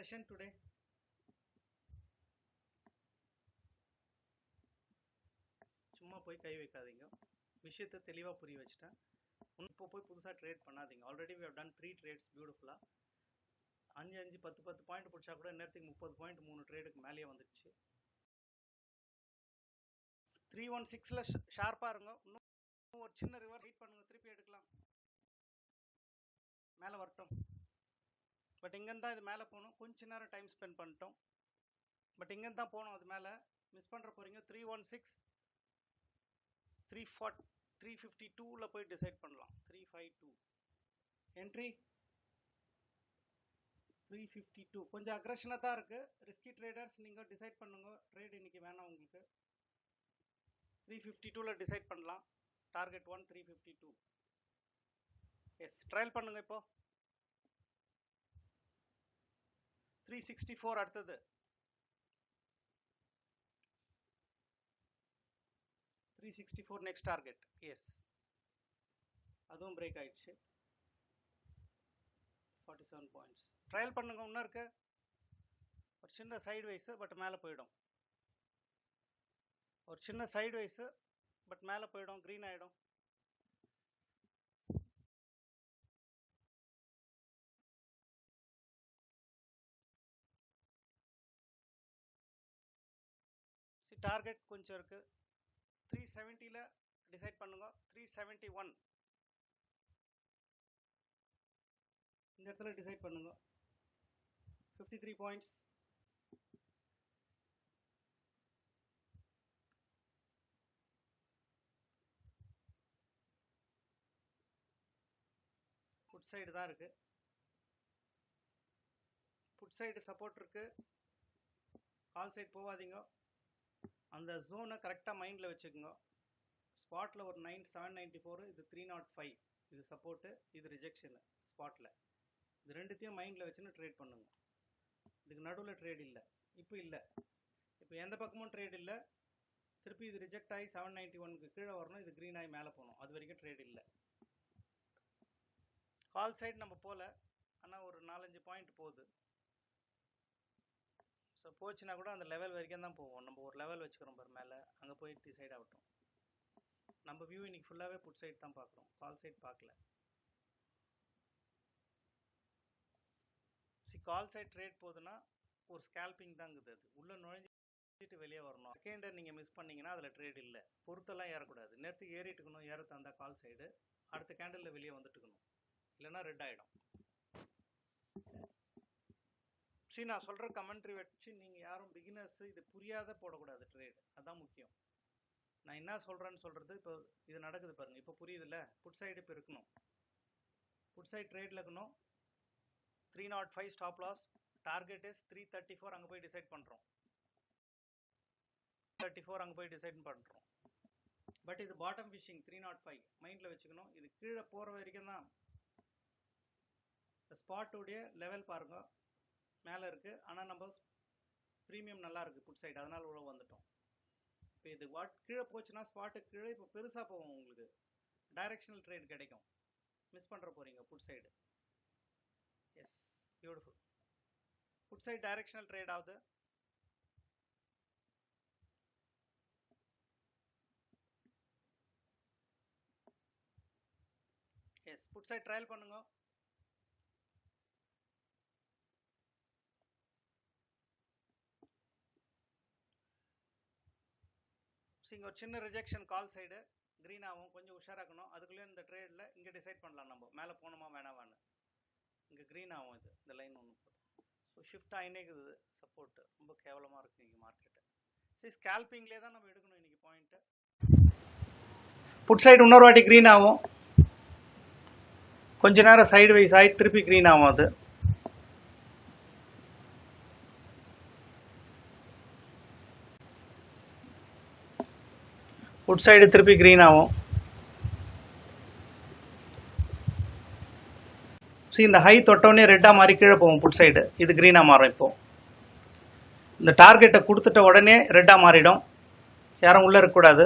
session today? சும்மா போய் கை வைக்காதீங்க. விஷயத்தை தெளிவாக புரிய வச்சுட்டேன். இப்போ போய் புதுசாக ட்ரேட் பண்ணாதீங்க. Already we have done 3 trades பியூட்டிஃபுல்லாக. 5 10 பாயிண்ட் பிடிச்சா கூட நேரத்துக்கு 30 பாயிண்ட் 3 ட்ரேடுக்கு மேலேயே வந்துடுச்சு. 316ல ஷார்ப்பாக இருங்க. இன்னும் ஒரு சின்ன ரிவர் ஹீட் பண்ணுங்க, திருப்பி எடுக்கலாம். மேலே வரட்டும். பட் இங்கேருந்து தான் இது மேலே போகணும். கொஞ்ச நேரம் டைம் ஸ்பெண்ட் பண்ணிட்டோம். பட் இங்கேருந்து தான் போகணும். அது மேலே மிஸ் பண்ணுற போகிறீங்க. 316 352ல போய் டிசைட் பண்ணலாம். 352 என்ட்ரி 352 கொஞ்சம் அக்ரெஷனாக தான் இருக்குது. ரிஸ்கி ட்ரேடர்ஸ் நீங்கள் டிசைட் பண்ணுங்க. ட்ரேட் இன்னைக்கு வேணாம் உங்களுக்கு. 352ல டிசைட் பண்ணலாம். டார்கெட் 1 352. எஸ், ட்ரையல் பண்ணுங்க. இப்போ 364 அடுத்தது. 364 நெக்ஸ்ட் டார்கெட். எஸ், அதுவும் பிரேக் ஆயிடுச்சு. 47 பாயிண்ட்ஸ். ட்ரையல் பண்ணுங்க. இன்னும் இருக்கு ஒரு சின்ன சைடு வைஸ், பட் மேலே போயிடும். ஒரு சின்ன சைடு வைஸ், பட் மேலே போயிடும். க்ரீன் ஆகிடும். டார்கெட் கொஞ்சம் இருக்கு. 370ல டிசைட் பண்ணுங்க. 371 இந்த இடத்துல டிசைட் பண்ணுங்க. 53 பாயிண்ட்ஸ். புட் சைடு தான் இருக்கு. புட் சைடு சப்போர்ட் இருக்கு. கால் சைடு போகாதீங்க. அந்த ஜோனை கரெக்டாக மைண்டில் வச்சுக்கோங்க. ஸ்பாட்டில் ஒரு 794, இது 305, இது சப்போர்ட்டு, இது ரிஜெக்ஷனு. ஸ்பாட்டில் இது ரெண்டுத்தையும் மைண்டில் வச்சுன்னு ட்ரேட் பண்ணுங்க. இதுக்கு நடுவில் ட்ரேட் இல்லை. இப்போ இல்லை, இப்போ எந்த பக்கமும் ட்ரேட் இல்லை. திருப்பி இது ரிஜெக்ட் ஆகி 791க்கு கீழே வரணும். இது க்ரீன் ஆகி மேலே போகணும். அது வரைக்கும் ட்ரேட் இல்லை. கால் சைடு நம்ம போகல, ஆனால் ஒரு 4-5 பாயிண்ட் போகுது. ஸோ போச்சுன்னா கூட அந்த லெவல் வரைக்கும் தான் போவோம். நம்ம ஒரு லெவல் வச்சுக்கிறோம் பாரு மேலே, அங்கே போய் டிசைட் ஆகட்டும். நம்ம வியூ இன்னைக்கு ஃபுல்லாகவே புட் சைட் தான் பார்க்குறோம், கால் சைட் பார்க்கல. கால் சைட் ட்ரேட் போகுதுன்னா ஒரு ஸ்கேல்பிங் தாங்குது. அது உள்ளே நுழைஞ்சிட்டு வெளியே வரணும். செகண்டை நீங்கள் மிஸ் பண்ணிங்கன்னா அதில் ட்ரேட் இல்லை. பொறுத்தெல்லாம் ஏறக்கூடாது. நேரத்துக்கு ஏறிட்டுக்கணும். ஏற தந்தா கால் சைடு அடுத்த கேண்டலில் வெளியே வந்துட்டுக்கணும், இல்லைன்னா ரெட் ஆகிடும். சரி, நான் சொல்கிற கமெண்ட்ரி வச்சு நீங்கள் யாரும் பிகினர்ஸு இது புரியாத போடக்கூடாது ட்ரேட். அதுதான் முக்கியம். நான் என்ன சொல்கிறேன்னு சொல்கிறது. இப்போ இது நடக்குது பாருங்கள். இப்போ புரியுதுல்ல. புட் சைடு இப்போ இருக்கணும். புட் சைடு ட்ரேடில் இருக்கணும். 305 ஸ்டாப் லாஸ். Target is 334. அங்கே போய் டிசைட் பண்ணுறோம். 34 அங்கே போய் டிசைட் பண்ணுறோம். பட் இது பாட்டம் ஃபிஷிங். 305 மைண்டில் வச்சுக்கணும். இது கீழே போகிற வரைக்கும் தான். ஸ்பாட்டுடைய லெவல் பாருங்கள், மேலே இருக்குது. ஆனால் நம்ம ப்ரீமியம் நல்லா இருக்குது புட் சைடு, அதனால் உள்ள வந்துட்டோம். இப்போ இது கீழே போச்சுன்னா ஸ்பாட்டுக்கு கீழே இப்போ பெருசாக போகும். உங்களுக்கு டைரக்ஷனல் ட்ரேட் கிடைக்கும். மிஸ் பண்ணுற போகிறீங்க put side. Yes, beautiful. Put side directional trade ஆகுது. எஸ், புட் சைடு ட்ரையல் பண்ணுங்க. இங்கே ஒரு சின்ன ரிஜெக்ஷன் கால் சைடு க்ரீன் ஆகும். கொஞ்சம் உஷாராக்கணும். அதுக்குள்ளே இந்த ட்ரேடில் இங்கே டிசைட் பண்ணலாம் நம்ம மேலே போகணுமா வேணாமான்னு. இங்கே க்ரீன் ஆகும். இது இந்த லைன் ஒன்று போதும். So shift ஆகினேக்குது. சப்போர்ட்டு ரொம்ப கேவலமாக இருக்குது இன்றைக்கி மார்க்கெட்டு. சரி, ஸ்கேல்பிங்லேயே தான் நம்ம எடுக்கணும் இன்றைக்கி பாயிண்ட்டு. புட் சைடு இன்னொரு வாட்டி க்ரீன் ஆகும். கொஞ்ச நேரம் சைடு வைஸ் ஆகி திருப்பி க்ரீன் ஆகும். அது புட் சைடு திருப்பி க்ரீன் ஆகும். இந்த ஹை தொட்டோடனே ரெட்டாக மாறி கீழே போகும் புட் சைடு. இது க்ரீனாக மாறும். இப்போ இந்த டார்கெட்டை கொடுத்துட்ட உடனே ரெட்டாக மாறிடும். யாரும் உள்ளே இருக்கக்கூடாது.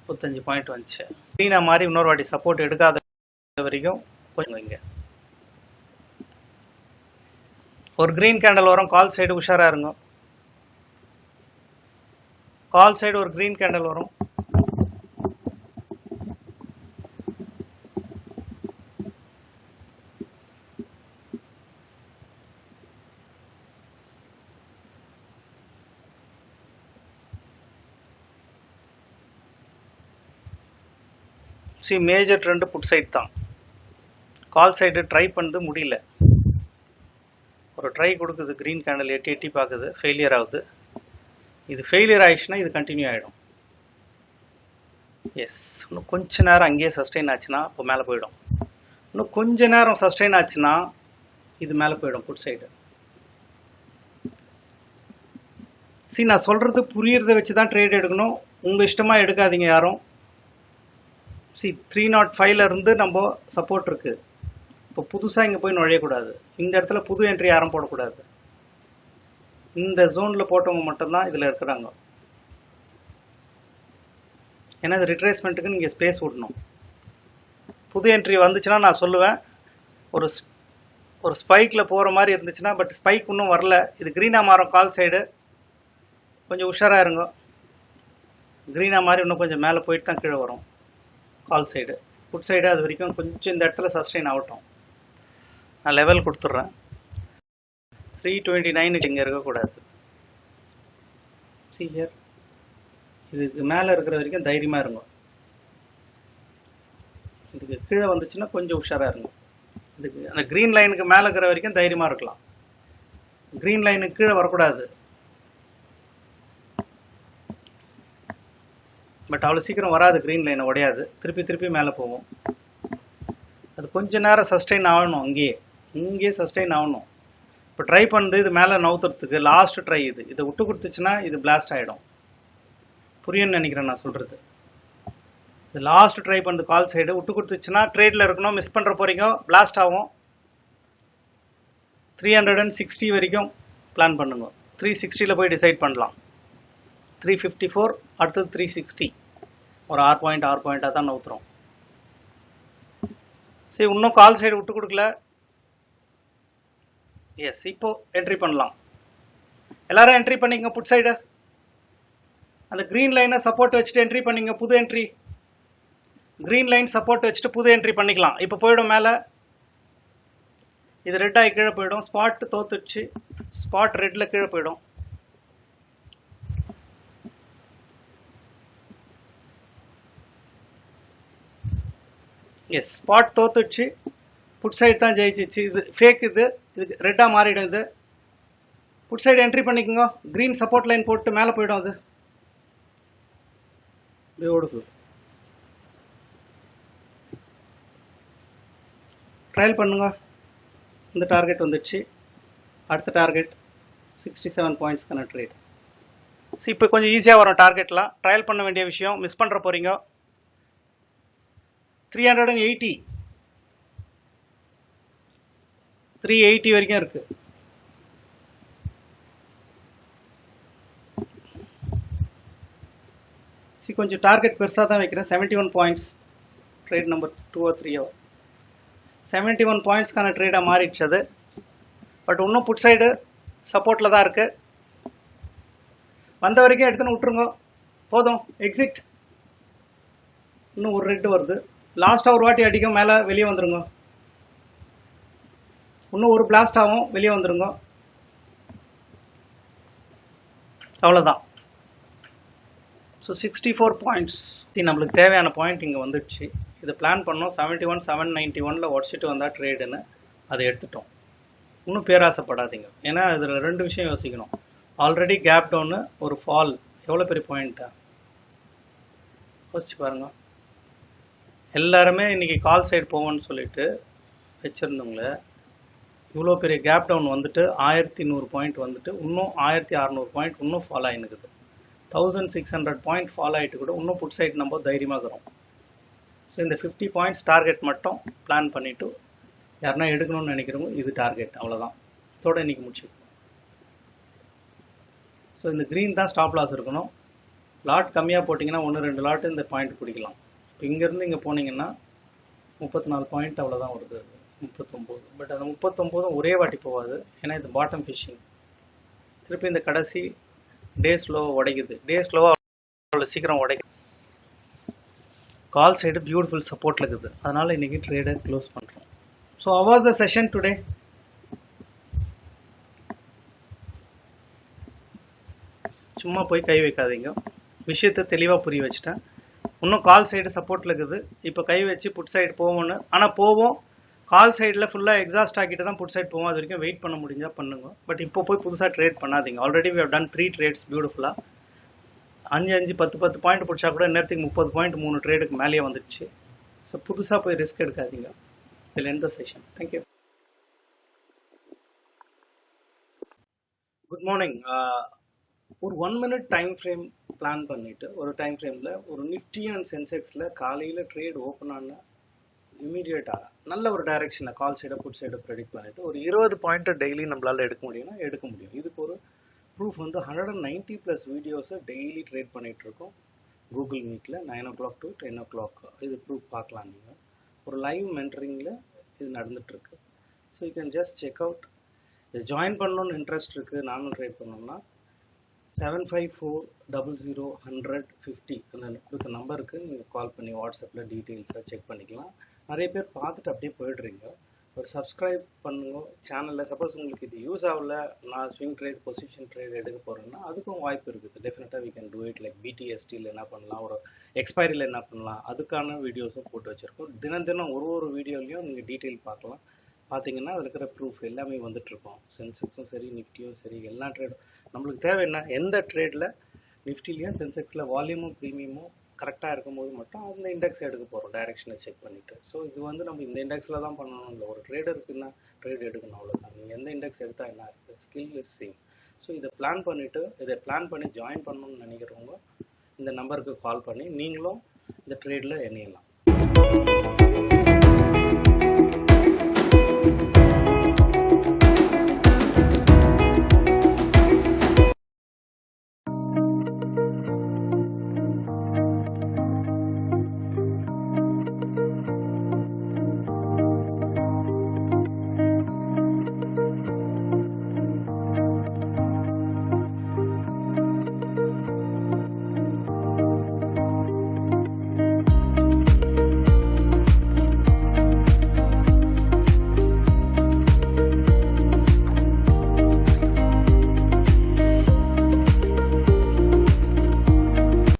35 பாயிண்ட் வந்துச்சு. க்ரீனா மாதிரி இன்னொரு வாட்டி சப்போர்ட் எடுக்காத வரைக்கும் கொஞ்சம் இங்கே ஒரு க்ரீன் கேண்டல் வரும். கால் சைடு உஷாராக இருங்க. கால் சைடு ஒரு க்ரீன் கேண்டல் வரும். மேஜர் ட்ரெண்ட் புட் சைட் தான். கால் சைடு ட்ரை பண்ணது முடியல. ஒரு ட்ரை கொடுக்குது, க்ரீன் கேண்டல் எட்டி எட்டி பார்க்குது, ஃபெயிலியர் ஆகுது. இது ஃபெயிலியர் ஆயிடுச்சுன்னா இது கண்டினியூ ஆகிடும். எஸ், இன்னும் கொஞ்ச நேரம் அங்கேயே சஸ்டெயின் ஆச்சுன்னா இப்போ மேலே போயிடும். இன்னும் கொஞ்ச நேரம் சஸ்டெயின் ஆச்சுன்னா இது மேலே போயிடும் புட் சைடு. நான் சொல்றது புரியறத வச்சு தான் ட்ரேட் எடுக்கணும். உங்க இஷ்டமா எடுக்காதீங்க யாரும். 305ல இருந்து நம்ம சப்போர்ட் இருக்கு. இப்போ புதுசா இங்க போய் நுழையக்கூடாது. இந்த இடத்துல புது என்ட்ரி யாரும் போடக்கூடாது. இந்த ஜோன்ல போட்டவங்க மட்டும்தான் இதுல இருக்கிறாங்க. ஏன்னா இது ரிட்ரேஸ்மெண்ட்டுக்கு நீங்க ஸ்பேஸ் விடணும். புது என்ட்ரி வந்துச்சுன்னா நான் சொல்லுவேன் ஒரு ஸ்பைக்ல போற மாதிரி இருந்துச்சுன்னா, பட் ஸ்பைக் இன்னும் வரல. இது கிரீனா மாறும் கால் சைடு, கொஞ்சம் உஷாரா இருங்க. கிரீனா மாதிரி இன்னும் கொஞ்சம் மேலே போயிட்டு தான் கீழே வரும் கால் சைடு. புட் சைடு அது வரைக்கும் கொஞ்சம் இந்த இடத்துல சஸ்டெயின் ஆகட்டும். நான் லெவல் கொடுத்துட்றேன். 329 இங்கே இருக்கக்கூடாது. ஹியர் இதுக்கு மேலே இருக்கிற வரைக்கும் தைரியமாக இருங்க. இதுக்கு கீழே வந்துச்சுன்னா கொஞ்சம் உஷாராக இருங்க. இதுக்கு அந்த க்ரீன் லைனுக்கு மேலே இருக்கிற வரைக்கும் தைரியமாக இருக்கலாம். க்ரீன் லைனுக்கு கீழே வரக்கூடாது. பட் அவ்வளோ சீக்கிரம் வராது, க்ரீன் லைனை உடையாது, திருப்பி மேலே போகும். அது கொஞ்ச நேரம் சஸ்டெயின் ஆகணும். இங்கேயே சஸ்டெயின் ஆகணும். இப்போ ட்ரை பண்ணுது இது மேலே நவுத்துறதுக்கு லாஸ்ட் ட்ரை இது. இதை விட்டு கொடுத்துச்சுன்னா இது பிளாஸ்ட் ஆகிடும். புரியும்னு நினைக்கிறேன் நான் சொல்கிறது. இது லாஸ்ட் ட்ரை பண்ணுது கால் சைடு. விட்டு கொடுத்துச்சுன்னா ட்ரேடில் இருக்கணும், மிஸ் பண்ணுற போகிறீங்க, பிளாஸ்ட் ஆகும். 360 வரைக்கும் பிளான் பண்ணுங்க. 360ல் போய் டிசைட் பண்ணலாம். 354 அடுத்தது 360. ஒரு 6 பாயிண்டாக தான் நவுத்துறோம். சரி, இன்னும் கால் சைடு விட்டு கொடுக்கல. எஸ், இப்போ என்ட்ரி பண்ணலாம். எல்லாரும் என்ட்ரி பண்ணிங்க. புட் சைடு அந்த கிரீன் லைனை சப்போர்ட் வச்சுட்டு என்ட்ரி பண்ணிங்க. புது என்ட்ரி கிரீன் லைன் சப்போர்ட் வச்சுட்டு புது என்ட்ரி பண்ணிக்கலாம். இப்போ போயிடும் மேலே. இது ரெட் ஆகி கீழே போயிடும். ஸ்பாட் தோத்துச்சு. ஸ்பாட் ரெட்ல கீழே போயிடும். எஸ், ஸ்பாட் தோத்துச்சு. புட் சைடு தான் ஜெயிச்சிச்சு. இது ஃபேக். இது ரெட்டாக மாறிடும். இது புட் சைடு என்ட்ரி பண்ணிக்கோங்க. க்ரீன் சப்போர்ட் லைன் போட்டு மேலே போயிடும். அது ஓடுது. ட்ரையல் பண்ணுங்க. இந்த டார்கெட் வந்துடுச்சு. அடுத்த டார்கெட் 67 பாயிண்ட்ஸ்க்கான ட்ரேட். இப்போ கொஞ்சம் ஈஸியாக வரும் டார்கெட்லாம். ட்ரையல் பண்ண வேண்டிய விஷயம், மிஸ் பண்ணுற போகிறீங்க. 380 380 வரைக்கும் இருக்கு. கொஞ்சம் டார்கெட் பெருசாக தான் வைக்கிறேன். 71 பாயிண்ட்ஸ் ட்ரேட் நம்பர் 2 or 3. 71 பாயிண்ட்ஸ்க்கான ட்ரேடாக மாறிடுச்சு அது. பட் இன்னும் புட் சைடு சப்போர்ட்டில் தான் இருக்கு. வந்த வரைக்கும் எடுத்துன்னு விட்டுருங்க, போதும். எக்ஸிட். இன்னும் ஒரு ரெட் வருது. லாஸ்ட்டாக ஒரு வாட்டி அடிக்கும், மேலே வெளியே வந்துருங்க. இன்னும் ஒரு பிளாஸ்ட் ஆகும், வெளியே வந்துருங்க. அவ்வளோதான். So 64 points. நம்மளுக்கு தேவையான பாயிண்ட் இங்கே வந்துடுச்சு. இதை பிளான் பண்ணோம். 71 791 உடச்சிட்டு வந்தால் ட்ரேடுன்னு அதை எடுத்துட்டோம். இன்னும் பேராசைப்படாதீங்க. ஏன்னா இதில் 2 விஷயம் யோசிக்கணும். ஆல்ரெடி கேப் டவுனு, ஒரு ஃபால். எவ்வளோ பெரிய பாயிண்ட்டா யோசிச்சு பாருங்க. எல்லாருமே இன்னைக்கு கால் சைடு போவோன்னு சொல்லிட்டு வச்சுருந்தவங்கள இவ்வளோ பெரிய கேப் டவுன் வந்துட்டு 1100 பாயிண்ட் வந்துட்டு இன்னும் 1600 பாயிண்ட் இன்னும் ஃபால் ஆகினுக்குது. 1600 பாயிண்ட் ஃபால் ஆகிட்டு கூட இன்னும் புட் சைட் நம்ம தைரியமாக இருக்கிறோம். ஸோ இந்த 50 பாயிண்ட்ஸ் டார்கெட் மட்டும் பிளான் பண்ணிவிட்டு யாருன்னா எடுக்கணும்னு நினைக்கிறவங்க இது டார்கெட். அவ்வளோதான். இதோட இன்றைக்கி முடிச்சுக்கணும். ஸோ இந்த க்ரீன் தான் ஸ்டாப் லாஸ் இருக்கணும். லாட் கம்மியாக போட்டிங்கன்னா 1-2 லாட் இந்த பாயிண்ட் பிடிக்கலாம். இப்போ இங்கேருந்து இங்கே போனீங்கன்னா 34 பாயிண்ட் அவ்வளோதான் வருது, 39. பட் அந்த 39 ஒரே வாட்டி போகாது, ஏன்னா இது பாட்டம் ஃபிஷிங். திருப்பி இந்த கடைசி டே ஸ்லோவாக உடைக்குது. டே ஸ்லோவாக அவ்வளோ சீக்கிரம் உடைக்குது. கால் சைடு பியூட்டிஃபுல் சப்போர்ட்டில் இருக்குது. அதனால் இன்றைக்கி ட்ரேடை க்ளோஸ் பண்ணுறோம். So how was the session today? சும்மா போய் கை வைக்காதீங்க, விஷயத்தை தெளிவாக புரிய வச்சுட்டேன். இன்னும் கால் சைடு சப்போர்ட்டில் இருக்குது. இப்போ கை வச்சு புட் சைடு போவோம்னு, ஆனால் போவோம் கால் சைடில் ஃபுல்லாக எக்ஸாஸ்ட் ஆக்கிட்டு தான் புட் சைடு போவோம். அது வரைக்கும் வெயிட் பண்ண முடிஞ்சால் பண்ணுங்க. பட் இப்போ போய் புதுசாக ட்ரேட் பண்ணாதீங்க. Already we have done 3 trades பியூட்டிஃபுல்லாக. 5-10 பாயிண்ட் பிடிச்சா கூட நேரத்துக்கு 30 பாயிண்ட் 3 ட்ரேடுக்கு மேலேயே வந்துடுச்சு. ஸோ புதுசாக போய் ரிஸ்க் எடுக்காதீங்க. இதில் எந்த செஷன். தேங்க்யூ. Good morning. ஒரு 1 minute டைம் ஃப்ரேம் பிளான் பண்ணிவிட்டு, ஒரு டைம் ஃப்ரேமில் ஒரு நிஃப்டி அண்ட் சென்செக்ஸில் காலையில் ட்ரேட் ஓப்பன் ஆன இமீடியட்டாக நல்ல ஒரு டைரெக்ஷனில் கால் சைடை புட் சைடை ப்ரெடிக்ட் பண்ணிவிட்டு ஒரு 20 பாயிண்ட்டை டெய்லி நம்மளால் எடுக்க முடியும்னா எடுக்க முடியும். இதுக்கு ஒரு ப்ரூஃப் வந்து 190+ வீடியோஸை டெய்லி ட்ரேட் பண்ணிகிட்ருக்கோம் கூகுள் மீட்டில் 9 o'clock to 10 o'clock. இது ப்ரூஃப் பார்க்கலாம். நீங்கள் ஒரு லைவ் மென்டரிங்கில் இது நடந்துகிட்ருக்கு. So you can just check out. இது ஜாயின் பண்ணணுன்னு இன்ட்ரெஸ்ட் இருக்குது, நானும் ட்ரேட் பண்ணோம்னா 7540010050 அந்த கொடுத்த நம்பருக்கு நீங்கள் கால் பண்ணி வாட்ஸ்அப்பில் டீட்டெயில்ஸாக செக் பண்ணிக்கலாம். நிறைய பேர் பார்த்துட்டு அப்படியே போயிடுறீங்க. ஒரு சப்ஸ்கிரைப் பண்ணுங்க சேனலில். சப்போஸ் உங்களுக்கு இது யூஸ் ஆகல, நான் ஸ்விங் ட்ரேட் பொசிஷன் ட்ரேட் எடுக்க போகிறேன்னா அதுக்கும் வாய்ப்பு இருக்குது. டெஃபினட்டாக we can do it. Like பிடிஎஸ்டியில் என்ன பண்ணலாம், ஒரு எக்ஸ்பைரியில் என்ன பண்ணலாம், அதுக்கான வீடியோஸும் போட்டு வச்சுருக்கோம். தினம் ஒரு வீடியோலையும் நீங்கள் டீட்டெயில் பார்க்கலாம். பார்த்தீங்கன்னா அதில் இருக்கிற ப்ரூஃப் எல்லாமே வந்துட்டுருக்கோம். சென்செக்ஸும் சரி நிஃப்டியும் சரி எல்லா ட்ரேடும் நம்மளுக்கு தேவை என்ன, எந்த ட்ரேடில் நிஃப்டிலையும் சென்செக்ஸில் வால்யூமும் ப்ரீமியமும் கரெக்டாக இருக்கும்போது மட்டும் அந்த இண்டெக்ஸ் எடுக்க போகிறோம் டைரெக்ஷனை செக் பண்ணிவிட்டு. ஸோ இது வந்து நம்ம இந்த இண்டெக்ஸில் தான் பண்ணணும் இல்லை. ஒரு ட்ரேடருக்குன்னா ட்ரேட் எடுக்கணும், அவ்வளோதான். நீங்கள் எந்த இண்டெக்ஸ் எடுத்தால் என்ன இருக்குது, ஸ்கில் இஸ் சேம். ஸோ இதை பிளான் பண்ணி ஜாயின் பண்ணணும்னு நினைக்கிறவங்க இந்த நம்பருக்கு கால் பண்ணி நீங்களும் இந்த ட்ரேடில் இணையலாம்.